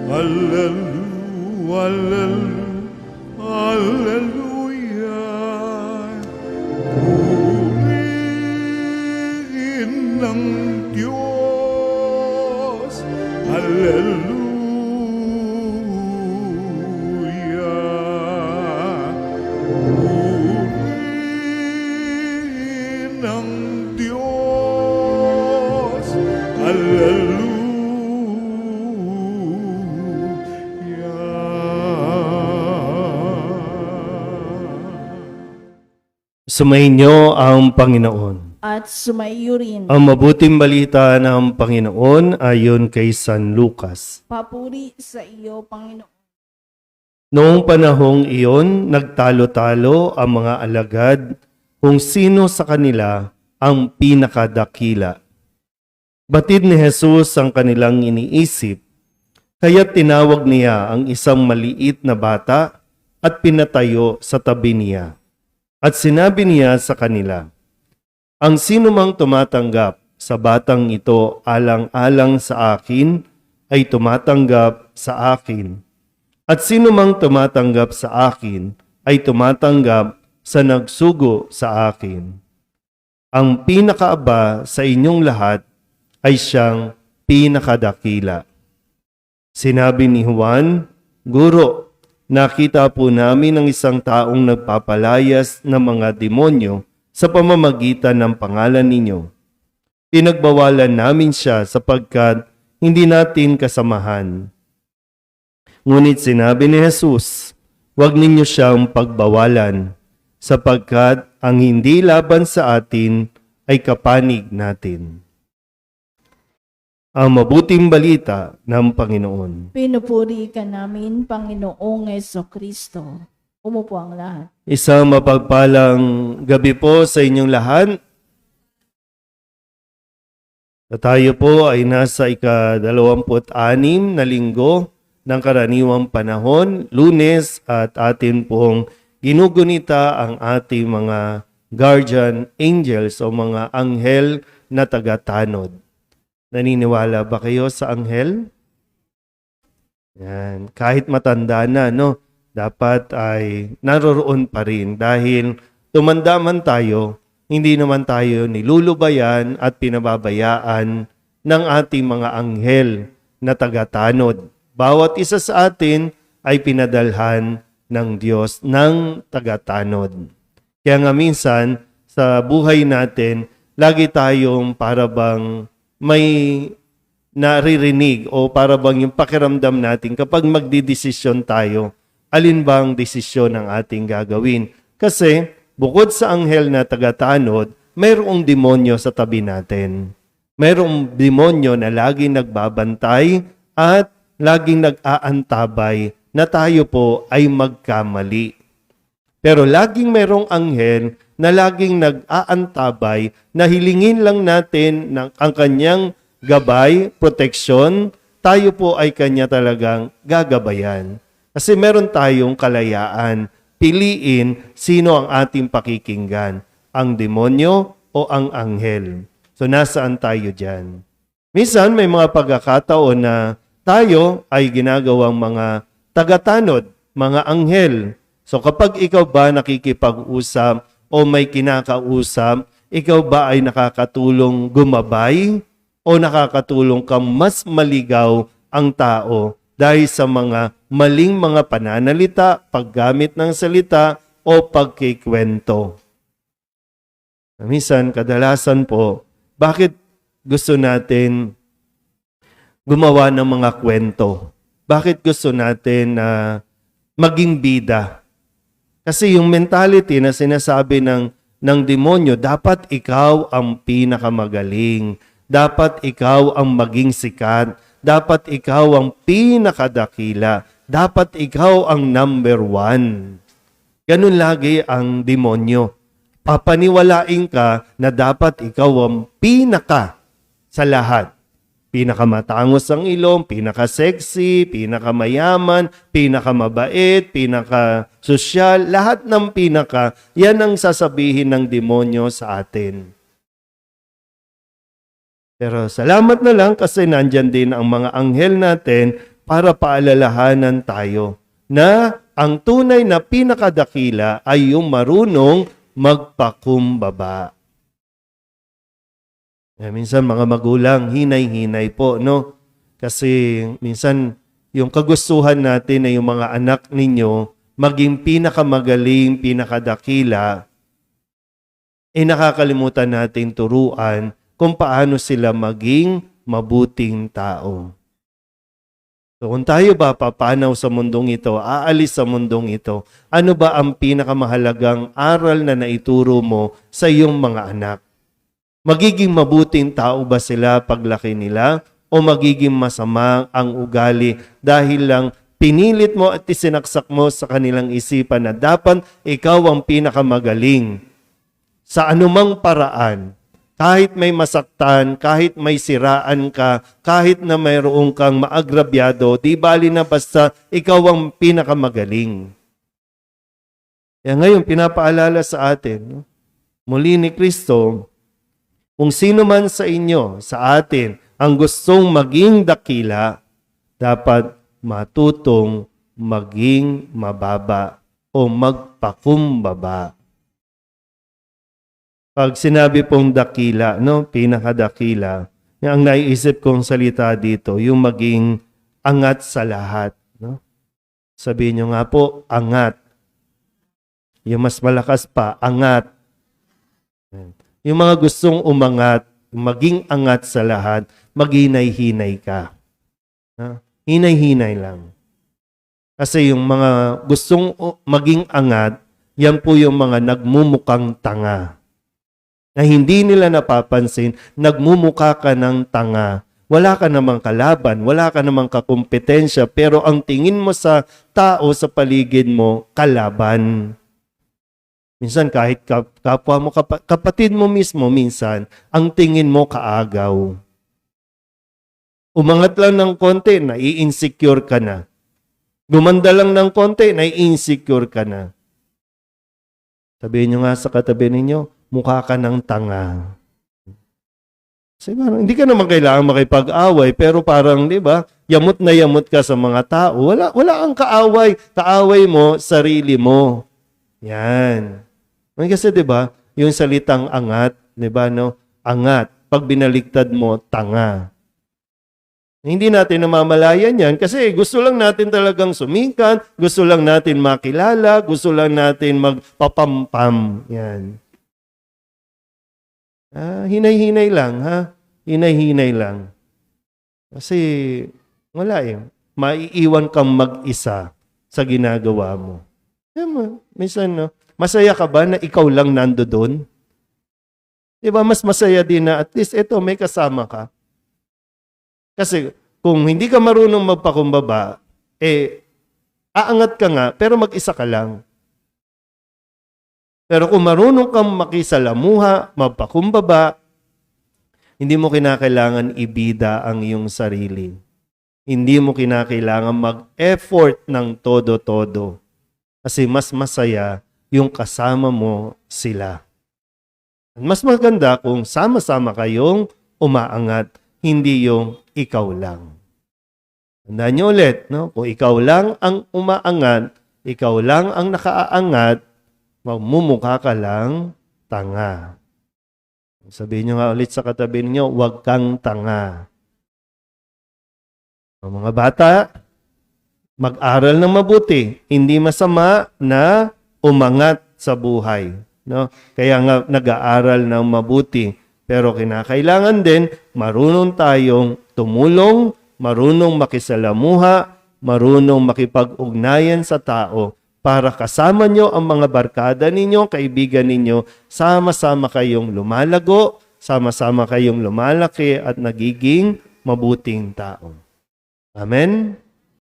Hallelujah. Purihin ng Diyos. Hallelujah. Purihin ng Diyos. Hallelujah. Sumainyo ang Panginoon. At sumaiyo rin. Ang mabuting balita ng Panginoon ayon kay San Lucas. Papuri sa iyo, Panginoon. Noong panahong iyon, nagtalo-talo ang mga alagad kung sino sa kanila ang pinakadakila. Batid ni Jesus ang kanilang iniisip, kaya tinawag niya ang isang maliit na bata at pinatayo sa tabi niya. At sinabi niya sa kanila, ang sinumang tumatanggap sa batang ito alang-alang sa akin ay tumatanggap sa akin. At sinumang tumatanggap sa akin ay tumatanggap sa nagsugo sa akin. Ang pinakaaba sa inyong lahat ay siyang pinakadakila. Sinabi ni Juan, Guro, nakita po namin ang isang taong nagpapalayas ng mga demonyo sa pamamagitan ng pangalan ninyo. Pinagbawalan namin siya sapagkat hindi natin kasamahan. Ngunit sinabi ni Jesus, huwag ninyo siyang pagbawalan sapagkat ang hindi laban sa atin ay kapanig natin. Ang mabuting balita ng Panginoon. Pinupuri ka namin, Panginoong Jesucristo. Umupo ang lahat. Isang mapagpalang gabi po sa inyong lahat. Tayo po ay nasa ika-26 na linggo ng karaniwang panahon, Lunes, at atin pong ginugunita ang ating mga guardian angels o mga anghel na tagatanod. Naniniwala ba kayo sa anghel? Yan. Kahit matanda na, no? Dapat ay naroroon pa rin dahil tumanda man tayo, hindi naman tayo nilulubayan at pinababayaan ng ating mga anghel na tagatanod. Bawat isa sa atin ay pinadalhan ng Diyos ng tagatanod. Kaya nga minsan sa buhay natin, lagi tayong parabang may naririnig o para bang yung pakiramdam natin kapag magdidesisyon tayo, alin bang desisyon ang ating gagawin. Kasi bukod sa anghel na tagatanod, mayroong demonyo sa tabi natin. Mayroong demonyo na laging nagbabantay at laging nag-aantabay na tayo po ay magkamali. Pero laging mayroong anghel na laging nag-aantabay na hilingin lang natin ang kanyang gabay, proteksyon, tayo po ay kanya talagang gagabayan. Kasi meron tayong kalayaan, piliin sino ang ating pakikinggan, ang demonyo o ang anghel. So nasaan tayo dyan? Minsan may mga pagkakataon na tayo ay ginagawang mga tagatanod, mga anghel. So kapag ikaw ba nakikipag-usap o may kinakausap, ikaw ba ay nakakatulong gumabay o nakakatulong kang mas maligaw ang tao dahil sa mga maling mga pananalita, paggamit ng salita o pagkikwento? Minsan, kadalasan po, bakit gusto natin gumawa ng mga kwento? Bakit gusto natin na maging bida? Kasi yung mentality na sinasabi ng demonyo, dapat ikaw ang pinakamagaling. Dapat ikaw ang maging sikat. Dapat ikaw ang pinakadakila. Dapat ikaw ang number 1. Ganun lagi ang demonyo. Papaniwalain ka na dapat ikaw ang pinaka sa lahat. Pinakamatangos ang ilong, pinaka-sexy, pinakamayaman, pinakamabait, pinaka-sosyal, lahat ng pinaka, yan ang sasabihin ng demonyo sa atin. Pero salamat na lang kasi nandyan din ang mga anghel natin para paalalahanan tayo na ang tunay na pinakadakila ay yung marunong magpakumbaba. Minsan mga magulang, hinay-hinay po, no? Kasi minsan yung kagustuhan natin na yung mga anak ninyo maging pinakamagaling, pinakadakila, nakakalimutan natin turuan kung paano sila maging mabuting tao. So kung tayo ba papanaw sa mundong ito, aalis sa mundong ito, ano ba ang pinakamahalagang aral na naituro mo sa iyong mga anak? Magiging mabuting tao ba sila paglaki nila o magiging masama ang ugali dahil lang pinilit mo at isinaksak mo sa kanilang isipan na dapat ikaw ang pinakamagaling sa anumang paraan? Kahit may masaktan, kahit may siraan ka, kahit na mayroong kang maagrabyado, di bali na basta ikaw ang pinakamagaling. Kaya ngayon, pinapaalala sa atin, no? Muli ni Kristo, kung sino man sa inyo, sa atin, ang gustong maging dakila, dapat matutong maging mababa o magpakumbaba. Pag sinabi pong dakila, no, pinakadakila, ang naiisip kong salita dito, yung maging angat sa lahat. No? Sabihin nyo nga po, angat. Yung mas malakas pa, angat. Yung mga gustong umangat, maging angat sa lahat, maghinay-hinay ka. No? Hinay-hinay lang. Kasi yung mga gustong maging angat, yan po yung mga nagmumukhang tanga. Na hindi nila napapansin, nagmumukha ka ng tanga. Wala ka namang kalaban, wala ka namang kakumpetensya, pero ang tingin mo sa tao sa paligid mo, kalaban. Minsan kahit kapwa mo, kapatid mo mismo, minsan, ang tingin mo kaagaw. Umangat lang ng konti, nai-insecure ka na. Gumanda lang ng konti, nai-insecure ka na. Sabihin nyo nga sa katabi ninyo, mukha ka ng tanga. Kasi parang, hindi ka naman kailangan makipag-away, pero parang, di ba, yamot na yamot ka sa mga tao. Wala kang kaaway. Kaaway mo, sarili mo. Yan. Kasi, di ba, yung salitang angat, di ba, no? Angat. Pag binaligtad mo, tanga. Hindi natin namamalayan yan kasi gusto lang natin talagang sumikat, gusto lang natin makilala, gusto lang natin magpapampam. Yan. Hinay-hinay lang, ha? Hinay-hinay lang. Kasi, wala eh. Maiiwan kang mag-isa sa ginagawa mo. Minsan, no? Masaya ka ba na ikaw lang nando doon? Diba, mas masaya din na at least ito, may kasama ka. Kasi, kung hindi ka marunong magpakumbaba, aangat ka nga, pero mag-isa ka lang. Pero kung marunong kang makisalamuha, magpakumbaba, hindi mo kinakailangan ibida ang iyong sarili. Hindi mo kinakailangan mag-effort ng todo-todo. Kasi mas masaya yung kasama mo sila. Mas maganda kung sama-sama kayong umaangat, hindi yung ikaw lang. Tandaan niyo ulit, no? Kung ikaw lang ang umaangat, ikaw lang ang nakaaangat, magmumukha ka lang tanga. Sabihin niyo nga ulit sa katabi niyo, huwag kang tanga. Mga bata, mag-aral ng mabuti. Hindi masama na umangat sa buhay. No? Kaya nga nag-aaral ng mabuti. Pero kinakailangan din marunong tayong tumulong, marunong makisalamuha, marunong makipag-ugnayan sa tao para kasama nyo ang mga barkada ninyo, kaibigan ninyo, sama-sama kayong lumalago, sama-sama kayong lumalaki at nagiging mabuting tao. Amen?